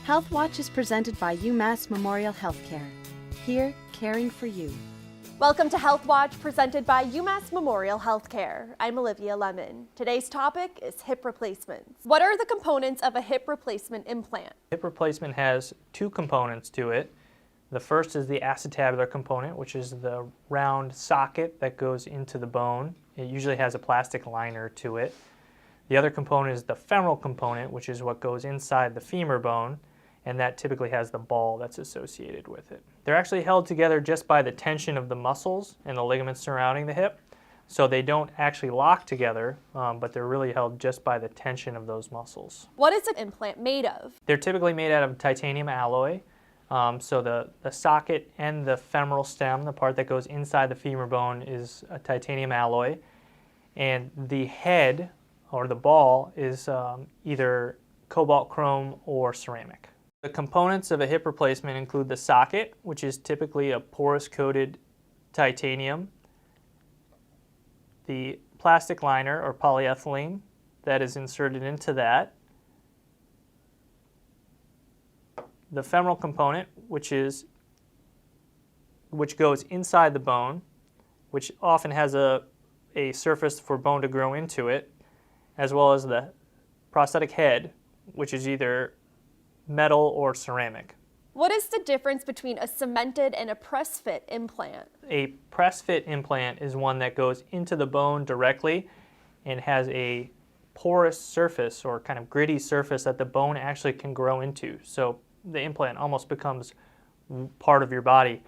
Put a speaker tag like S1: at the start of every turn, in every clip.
S1: Health Watch is presented by UMass Memorial Healthcare. Here, caring for you.
S2: Welcome to Health Watch, presented by UMass Memorial Healthcare. I'm Olivia Lemon. Today's topic is hip replacements. What are the components of a hip replacement implant?
S3: Hip replacement has two components to it. The first is the acetabular component, which is the round socket that goes into the bone. It usually has a plastic liner to it. The other component is the femoral component, which is what goes inside the femur bone, and that typically has the ball that's associated with it. They're actually held together just by the tension of the muscles and the ligaments surrounding the hip, so they don't actually lock together, but they're really held just by the tension of those muscles.
S2: What is an implant made of?
S3: They're typically made out of titanium alloy. So the socket and the femoral stem, the part that goes inside the femur bone, is a titanium alloy, and the head or the ball is either cobalt chrome or ceramic. The components of a hip replacement include the socket, which is typically a porous coated titanium, the plastic liner or polyethylene that is inserted into that, the femoral component, which goes inside the bone, which often has a surface for bone to grow into it, as well as the prosthetic head, which is either metal or ceramic.
S2: What is the difference between a cemented and a press-fit implant?
S3: A press-fit implant is one that goes into the bone directly and has a porous surface or kind of gritty surface that the bone actually can grow into. So the implant almost becomes part of your body.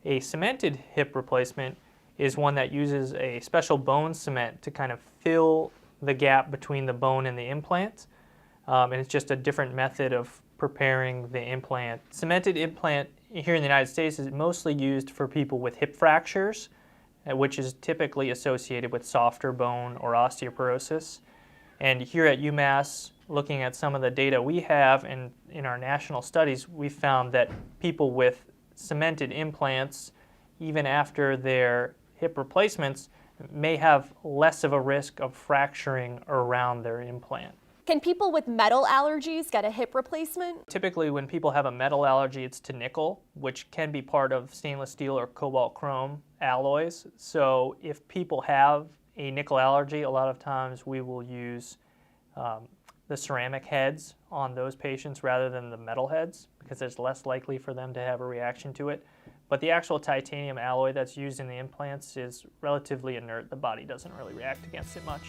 S3: A cemented hip replacement is one that uses a special bone cement to kind of fill the gap between the bone and the implant. And it's just a different method of preparing the implant. Cemented implant here in the United States is mostly used for people with hip fractures, which is typically associated with softer bone or osteoporosis. And here at UMass, looking at some of the data we have and in our national studies, we found that people with cemented implants, even after their hip replacements, may have less of a risk of fracturing around their implant.
S2: Can people with metal allergies get a hip replacement?
S3: Typically, when people have a metal allergy, it's to nickel, which can be part of stainless steel or cobalt chrome alloys. So if people have a nickel allergy, a lot of times we will use the ceramic heads on those patients rather than the metal heads, because it's less likely for them to have a reaction to it. But the actual titanium alloy that's used in the implants is relatively inert. The body doesn't really react against it much.